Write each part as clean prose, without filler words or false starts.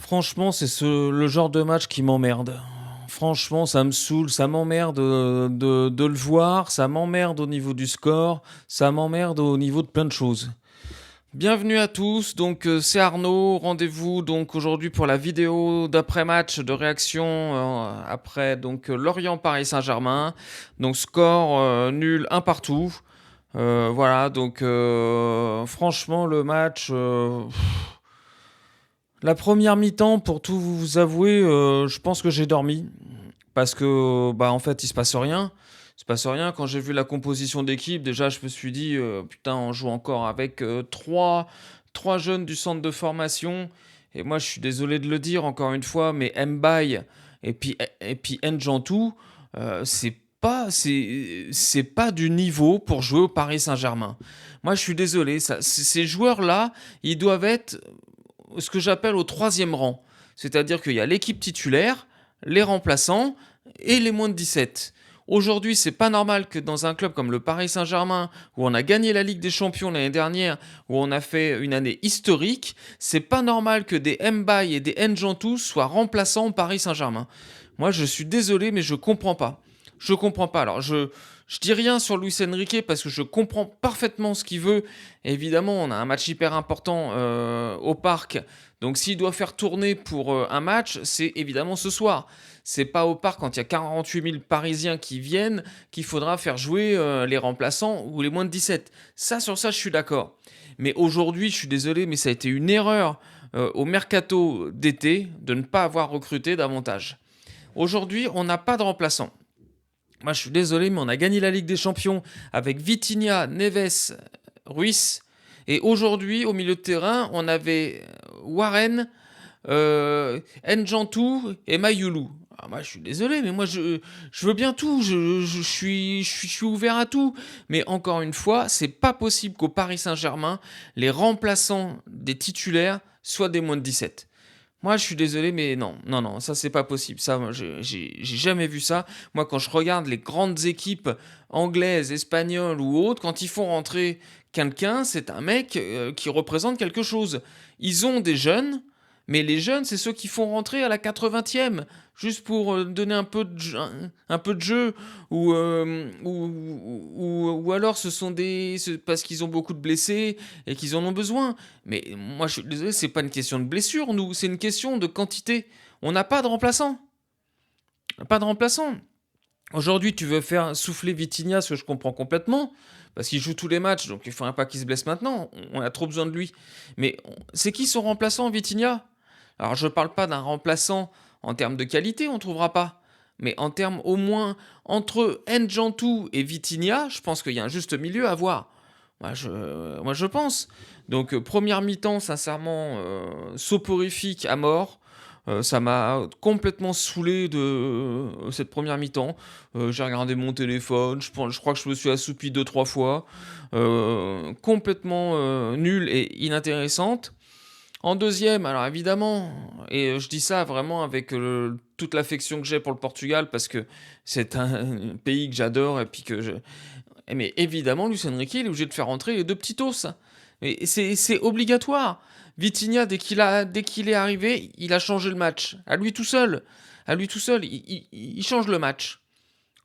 Franchement, c'est le genre de match qui m'emmerde. Franchement, ça me saoule, ça m'emmerde de le voir, ça m'emmerde au niveau du score, ça m'emmerde au niveau de plein de choses. Bienvenue à tous, donc c'est Arnaud, rendez-vous donc aujourd'hui pour la vidéo d'après-match de réaction après donc Lorient-Paris Saint-Germain. Donc score nul, un partout. Voilà, donc franchement le match... La première mi-temps, pour tout vous avouer, je pense que j'ai dormi. Parce que, bah, en fait, il se passe rien. Il se passe rien. Quand j'ai vu la composition d'équipe, déjà, je me suis dit, putain, on joue encore avec trois jeunes du centre de formation. Et moi, je suis désolé de le dire encore une fois, mais Mbaye et puis N'Jantou, c'est pas du niveau pour jouer au Paris Saint-Germain. Moi, je suis désolé. Ces joueurs-là, ils doivent être ce que j'appelle au troisième rang. C'est-à-dire qu'il y a l'équipe titulaire, les remplaçants et les moins de 17. Aujourd'hui, c'est pas normal que dans un club comme le Paris Saint-Germain, où on a gagné la Ligue des Champions l'année dernière, où on a fait une année historique, c'est pas normal que des Mbaye et des N'Jantou soient remplaçants au Paris Saint-Germain. Moi, je suis désolé, mais je comprends pas. Je comprends pas. Alors, je dis rien sur Luis Enrique parce que je comprends parfaitement ce qu'il veut. Et évidemment, on a un match hyper important au parc. Donc, s'il doit faire tourner pour un match, c'est évidemment ce soir. C'est pas au parc quand il y a 48 000 Parisiens qui viennent qu'il faudra faire jouer les remplaçants ou les moins de 17. Ça, sur ça, je suis d'accord. Mais aujourd'hui, je suis désolé, mais ça a été une erreur au mercato d'été de ne pas avoir recruté davantage. Aujourd'hui, on n'a pas de remplaçant. Moi, je suis désolé, mais on a gagné la Ligue des Champions avec Vitinha, Neves, Ruiz. Et aujourd'hui, au milieu de terrain, on avait Warren, N'Jantou et Mayoulou. Ah, moi, je suis désolé, mais moi, je veux bien tout. Je suis ouvert à tout. Mais encore une fois, c'est pas possible qu'au Paris Saint-Germain, les remplaçants des titulaires soient des moins de 17. Moi, je suis désolé, mais non, non, non, ça c'est pas possible. Ça, moi, j'ai jamais vu ça. Moi, quand je regarde les grandes équipes anglaises, espagnoles ou autres, quand ils font rentrer quelqu'un, c'est un mec qui représente quelque chose. Ils ont des jeunes, mais les jeunes, c'est ceux qui font rentrer à la 80e, juste pour donner un peu de jeu, ou alors ce sont parce qu'ils ont beaucoup de blessés et qu'ils en ont besoin. Mais moi, je suis désolé, c'est pas une question de blessure, nous, c'est une question de quantité. On n'a pas de remplaçant. Pas de remplaçant. Aujourd'hui, tu veux faire souffler Vitinha, ce que je comprends complètement, parce qu'il joue tous les matchs, donc il faudrait pas qu'il se blesse maintenant. On a trop besoin de lui. Mais c'est qui son remplaçant, Vitinha? Alors, je parle pas d'un remplaçant en termes de qualité, on trouvera pas. Mais en termes au moins entre N'Jantou et Vitinha, je pense qu'il y a un juste milieu à voir. Moi, je pense. Donc, première mi-temps, sincèrement, soporifique à mort. Ça m'a complètement saoulé de cette première mi-temps. J'ai regardé mon téléphone, je crois que je me suis assoupi deux trois fois. Complètement nulle et inintéressante. En deuxième, alors évidemment, et je dis ça vraiment avec toute l'affection que j'ai pour le Portugal, parce que c'est un pays que j'adore, et puis mais évidemment, Luis Enrique, il est obligé de faire rentrer les deux petits os. Et c'est obligatoire. Vitinha, dès qu'il est arrivé, il a changé le match. À lui tout seul. À lui tout seul, il change le match.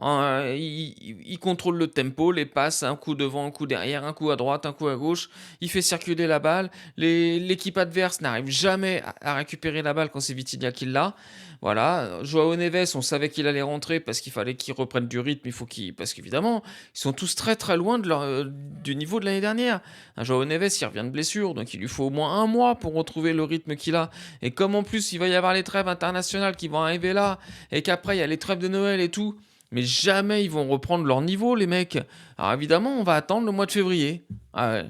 Il contrôle le tempo, les passes, un coup devant, un coup derrière, un coup à droite, un coup à gauche. Il fait circuler la balle. L'équipe adverse n'arrive jamais à récupérer la balle quand c'est Vitinha qui l'a. Voilà. Joao Neves, on savait qu'il allait rentrer parce qu'il fallait qu'il reprenne du rythme. Parce qu'évidemment, ils sont tous très très loin du niveau de l'année dernière. Joao Neves, il revient de blessure, donc il lui faut au moins un mois pour retrouver le rythme qu'il a. Et comme en plus il va y avoir les trêves internationales qui vont arriver là, et qu'après il y a les trêves de Noël et tout, mais jamais ils vont reprendre leur niveau, les mecs. Alors évidemment, on va attendre le mois de février. Ah ouais.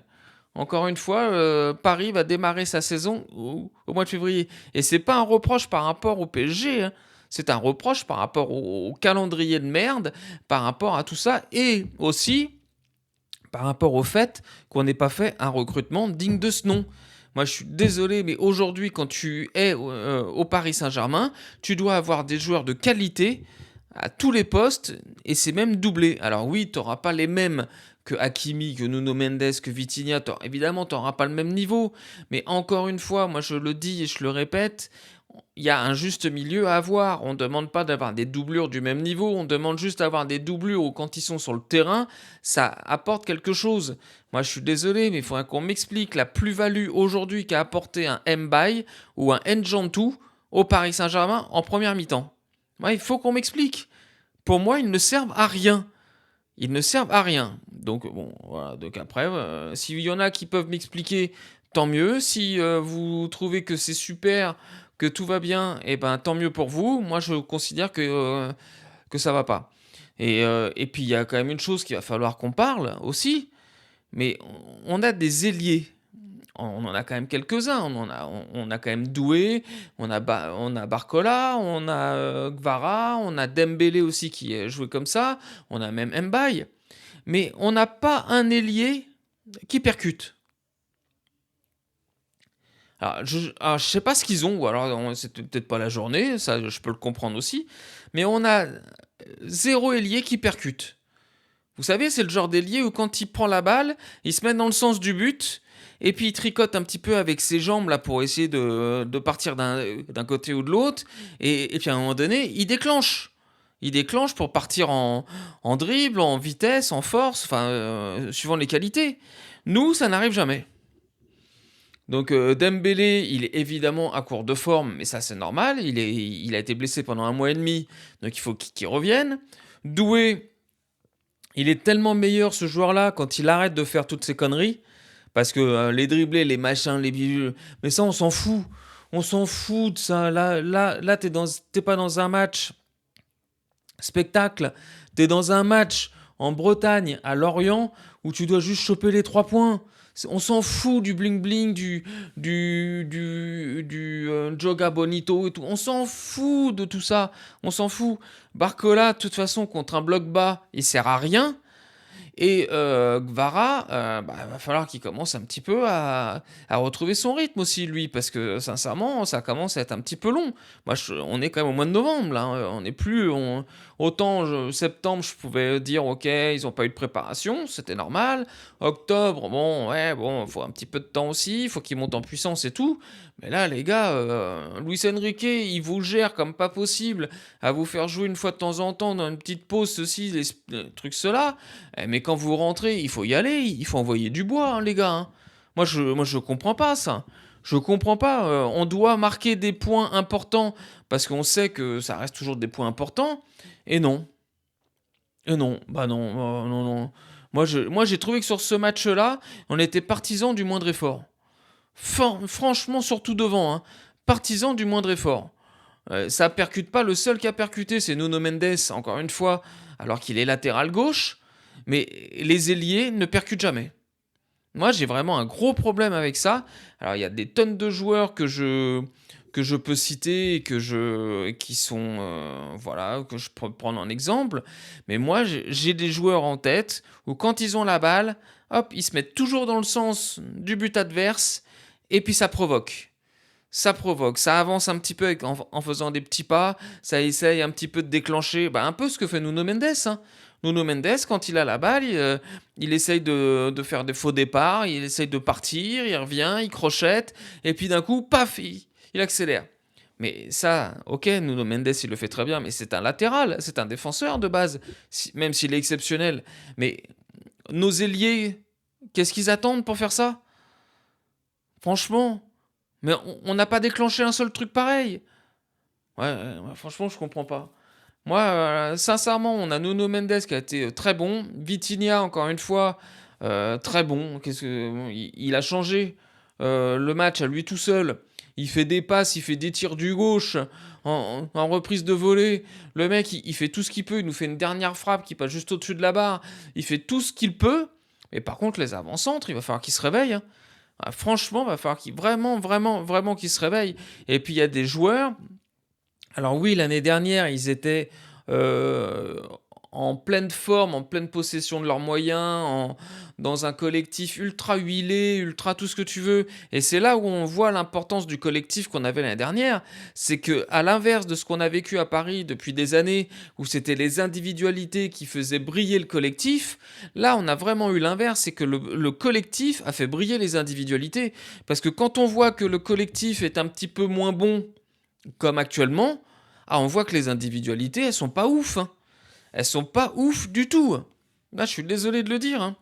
Encore une fois, Paris va démarrer sa saison au mois de février. Et c'est pas un reproche par rapport au PSG, hein. C'est un reproche par rapport au calendrier de merde, par rapport à tout ça, et aussi par rapport au fait qu'on n'ait pas fait un recrutement digne de ce nom. Moi, je suis désolé, mais aujourd'hui, quand tu es au Paris Saint-Germain, tu dois avoir des joueurs de qualité à tous les postes, et c'est même doublé. Alors oui, tu n'auras pas les mêmes que Hakimi, que Nuno Mendes, que Vitinha. Évidemment, tu n'auras pas le même niveau. Mais encore une fois, moi je le dis et je le répète, il y a un juste milieu à avoir. On ne demande pas d'avoir des doublures du même niveau, on demande juste d'avoir des doublures où quand ils sont sur le terrain, ça apporte quelque chose. Moi je suis désolé, mais il faudrait qu'on m'explique la plus-value aujourd'hui qu'a apporté un Mbaye ou un N'Jantou au Paris Saint-Germain en première mi-temps. Moi, il faut qu'on m'explique. Pour moi, ils ne servent à rien. Ils ne servent à rien. Donc bon, voilà. Donc après, s'il y en a qui peuvent m'expliquer, tant mieux. Si vous trouvez que c'est super, que tout va bien, et ben tant mieux pour vous. Moi, je considère que ça va pas. Et puis il y a quand même une chose qu'il va falloir qu'on parle aussi. Mais on a des ailiers. On en a quand même quelques-uns. On a quand même Doué, on a Barcola, on a Gvara, on a Dembélé aussi qui est joué comme ça, on a même Mbaye. Mais on n'a pas un ailier qui percute. Alors, je sais pas ce qu'ils ont, ou alors c'est peut-être pas la journée, ça je peux le comprendre aussi. Mais on a zéro ailier qui percute. Vous savez, c'est le genre d'ailier où quand il prend la balle, il se met dans le sens du but, et puis il tricote un petit peu avec ses jambes là pour essayer de partir d'un côté ou de l'autre, et puis à un moment donné, il déclenche. Il déclenche pour partir en dribble, en vitesse, en force, enfin, suivant les qualités. Nous, ça n'arrive jamais. Donc Dembélé, il est évidemment à court de forme, mais ça c'est normal. Il a été blessé pendant 1 mois et demi, donc il faut qu'il revienne. Doué, il est tellement meilleur ce joueur-là quand il arrête de faire toutes ces conneries. Parce que les dribblés, les machins, les bidules, mais ça on s'en fout. On s'en fout de ça. Là t'es pas dans un match spectacle. T'es dans un match en Bretagne, à Lorient, où tu dois juste choper les 3 points. On s'en fout du bling bling, du Joga Bonito et tout. On s'en fout de tout ça. On s'en fout. Barcola, de toute façon, contre un bloc bas, il sert à rien. Et Gvara, va falloir qu'il commence un petit peu à retrouver son rythme aussi, lui, parce que sincèrement, ça commence à être un petit peu long. On est quand même au mois de novembre, là. On n'est plus. Autant septembre, je pouvais dire, ok, ils n'ont pas eu de préparation, c'était normal. Octobre, bon, ouais, bon, il faut un petit peu de temps aussi, il faut qu'ils montent en puissance et tout. Mais là, les gars, Luis Enrique, il vous gère comme pas possible à vous faire jouer une fois de temps en temps dans une petite pause, ceci, les trucs, cela. Mais quand vous rentrez, il faut y aller, il faut envoyer du bois, hein, les gars. Hein. Moi, je comprends pas ça. Je comprends pas. On doit marquer des points importants parce qu'on sait que ça reste toujours des points importants. Et non. Et non. Bah non, non, non. Moi, j'ai trouvé que sur ce match-là, on était partisans du moindre effort. Franchement, surtout devant. Hein. Partisans du moindre effort. Ça percute pas. Le seul qui a percuté, c'est Nuno Mendes, encore une fois, alors qu'il est latéral gauche. Mais les ailiers ne percutent jamais. Moi, j'ai vraiment un gros problème avec ça. Alors, il y a des tonnes de joueurs que je peux citer et qui sont, voilà, que je peux prendre en exemple. Mais moi, j'ai des joueurs en tête où quand ils ont la balle, hop, ils se mettent toujours dans le sens du but adverse et puis ça provoque. Ça provoque, ça avance un petit peu en faisant des petits pas, ça essaye un petit peu de déclencher, un peu ce que fait Nuno Mendes. Hein. Nuno Mendes, quand il a la balle, il essaye de faire des faux départs, il essaye de partir, il revient, il crochette, et puis d'un coup, paf, il accélère. Mais ça, ok, Nuno Mendes, il le fait très bien, mais c'est un latéral, c'est un défenseur de base, même s'il est exceptionnel. Mais nos ailiers, qu'est-ce qu'ils attendent pour faire ça? Franchement, mais on n'a pas déclenché un seul truc pareil. Ouais, franchement, je comprends pas. Moi, sincèrement, on a Nuno Mendes qui a été très bon. Vitinha, encore une fois, très bon. Bon, il a changé le match à lui tout seul. Il fait des passes, il fait des tirs du gauche en reprise de volée. Le mec, il fait tout ce qu'il peut. Il nous fait une dernière frappe qui passe juste au-dessus de la barre. Il fait tout ce qu'il peut. Et par contre, les avant-centres, il va falloir qu'ils se réveillent. Hein. Franchement, il va falloir qu'ils vraiment, vraiment, vraiment qu'ils se réveillent. Et puis, il y a des joueurs. Alors oui, l'année dernière, ils étaient euh, en pleine forme, en pleine possession de leurs moyens, dans un collectif ultra huilé, ultra tout ce que tu veux. Et c'est là où on voit l'importance du collectif qu'on avait l'année dernière. C'est que, à l'inverse de ce qu'on a vécu à Paris depuis des années, où c'était les individualités qui faisaient briller le collectif, là on a vraiment eu l'inverse, c'est que le collectif a fait briller les individualités. Parce que quand on voit que le collectif est un petit peu moins bon, comme actuellement, on voit que les individualités, elles sont pas ouf, hein. Elles sont pas ouf du tout. Là, je suis désolé de le dire, hein.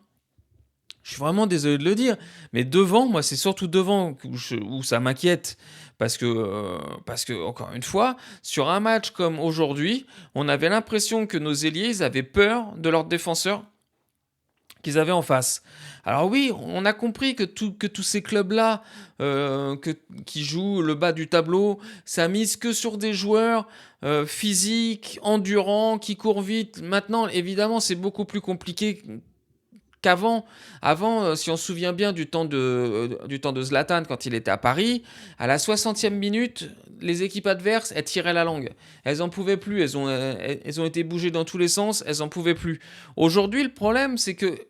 Je suis vraiment désolé de le dire. Mais devant, moi, c'est surtout devant où ça m'inquiète. Parce que, encore une fois, sur un match comme aujourd'hui, on avait l'impression que nos ailiers, ils avaient peur de leurs défenseurs qu'ils avaient en face. Alors oui, on a compris que tous ces clubs-là qui jouent le bas du tableau, ça mise que sur des joueurs physiques, endurants, qui courent vite. Maintenant, évidemment, c'est beaucoup plus compliqué qu'avant. Avant, si on se souvient bien du temps de Zlatan quand il était à Paris, à la 60e minute, les équipes adverses, elles tiraient la langue. Elles en pouvaient plus, elles ont été bougées dans tous les sens, elles en pouvaient plus. Aujourd'hui, le problème, c'est que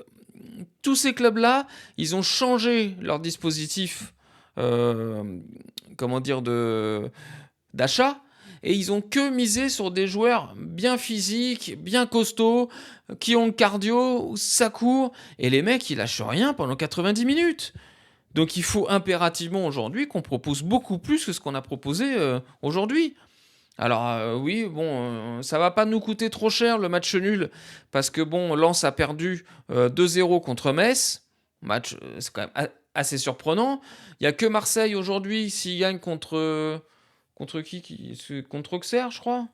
tous ces clubs-là, ils ont changé leur dispositif, euh, comment dire, d'achat, et ils ont que misé sur des joueurs bien physiques, bien costauds, qui ont le cardio, ça court, et les mecs, ils lâchent rien pendant 90 minutes. Donc il faut impérativement aujourd'hui qu'on propose beaucoup plus que ce qu'on a proposé aujourd'hui. Alors oui, bon, ça va pas nous coûter trop cher le match nul, parce que bon, Lens a perdu 2-0 contre Metz. Match, c'est quand même assez surprenant. Il y a que Marseille aujourd'hui, s'il gagne contre contre Auxerre, je crois.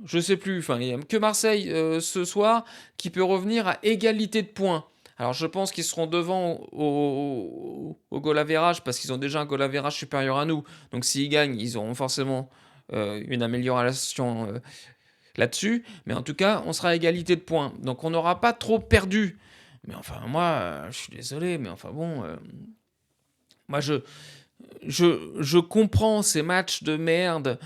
Je sais plus. Enfin, il y a que Marseille ce soir qui peut revenir à égalité de points. Alors je pense qu'ils seront devant au goal average parce qu'ils ont déjà un goal average supérieur à nous. Donc s'ils gagnent, ils auront forcément une amélioration là-dessus. Mais en tout cas, on sera à égalité de points. Donc on n'aura pas trop perdu. Mais enfin, moi, je suis désolé, mais enfin bon, moi je comprends ces matchs de merde.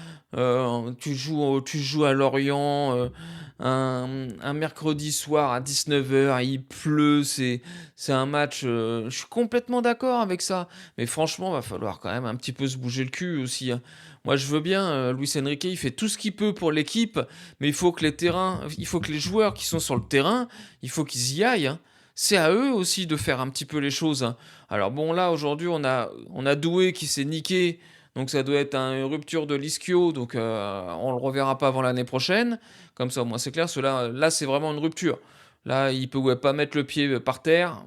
Tu joues à Lorient un mercredi soir à 19h, il pleut, c'est un match. Je suis complètement d'accord avec ça. Mais franchement, va falloir quand même un petit peu se bouger le cul aussi, hein. Moi, je veux bien, Luis Enrique, il fait tout ce qu'il peut pour l'équipe, mais il faut que les joueurs qui sont sur le terrain, il faut qu'ils y aillent, hein. C'est à eux aussi de faire un petit peu les choses, hein. Alors bon, là, aujourd'hui, on a Doué qui s'est niqué, donc ça doit être une rupture de l'ischio, donc on le reverra pas avant l'année prochaine. Comme ça, au moins c'est clair, là c'est vraiment une rupture. Là, il peut pas mettre le pied par terre,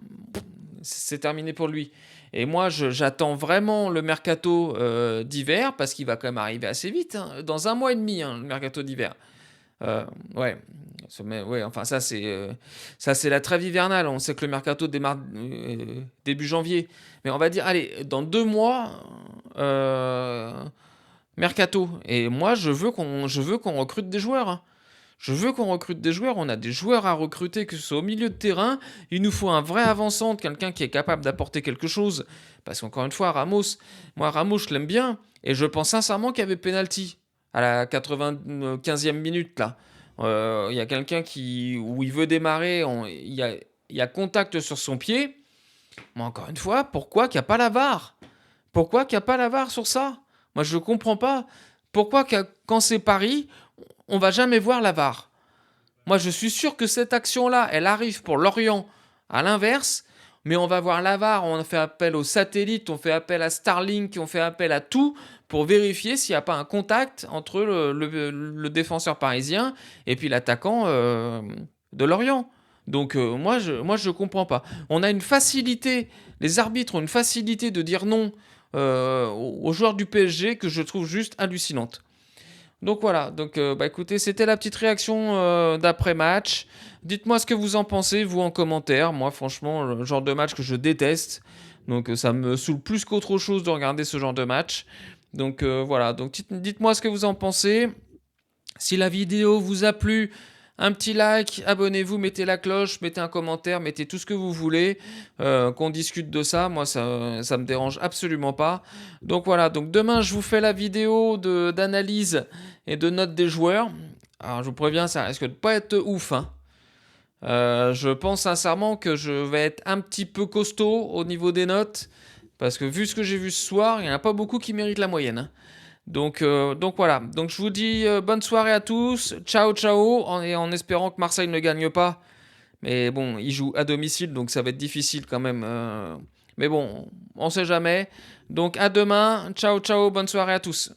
c'est terminé pour lui. Et moi, j'attends vraiment le mercato d'hiver, parce qu'il va quand même arriver assez vite, hein, dans un mois et demi, hein, le mercato d'hiver. Ouais. Ouais, enfin ça c'est la trêve hivernale. On sait que le mercato démarre début janvier, mais on va dire allez dans 2 mois mercato. Et moi je veux qu'on recrute des joueurs, hein. Je veux qu'on recrute des joueurs. On a des joueurs à recruter, que ce soit au milieu de terrain. Il nous faut un vrai avançant, quelqu'un qui est capable d'apporter quelque chose. Parce qu'encore une fois, Ramos, je l'aime bien. Et je pense sincèrement qu'il y avait penalty à la 95e minute, là. Il y a quelqu'un où il veut démarrer, il y a contact sur son pied. Mais encore une fois, pourquoi qu'il n'y a pas la VAR? Pourquoi qu'il n'y a pas la VAR sur ça? Moi, je ne comprends pas. Pourquoi quand c'est Paris, on va jamais voir la VAR? Moi, je suis sûr que cette action-là, elle arrive pour Lorient à l'inverse, mais on va voir la VAR, on fait appel aux satellites, on fait appel à Starlink, on fait appel à tout pour vérifier s'il n'y a pas un contact entre le défenseur parisien et puis l'attaquant de Lorient. Donc moi je comprends pas. On a une facilité, les arbitres ont une facilité de dire non aux joueurs du PSG que je trouve juste hallucinante. Donc voilà, donc bah écoutez, c'était la petite réaction d'après-match. Dites-moi ce que vous en pensez, vous en commentaire. Moi, franchement, le genre de match que je déteste. Donc ça me saoule plus qu'autre chose de regarder ce genre de match. Donc voilà, donc dites-moi ce que vous en pensez. Si la vidéo vous a plu, un petit like, abonnez-vous, mettez la cloche, mettez un commentaire, mettez tout ce que vous voulez, qu'on discute de ça. Moi, ça me dérange absolument pas. Donc voilà, donc demain, je vous fais la vidéo d'analyse et de notes des joueurs. Alors je vous préviens, ça risque de pas être ouf, hein. Je pense sincèrement que je vais être un petit peu costaud au niveau des notes, parce que vu ce que j'ai vu ce soir, il y en a pas beaucoup qui méritent la moyenne, hein. Donc voilà. Donc je vous dis, bonne soirée à tous. Ciao, ciao, en espérant que Marseille ne gagne pas. Mais bon, ils jouent à domicile, donc ça va être difficile quand même, mais bon, on sait jamais. Donc à demain. Ciao, ciao, bonne soirée à tous.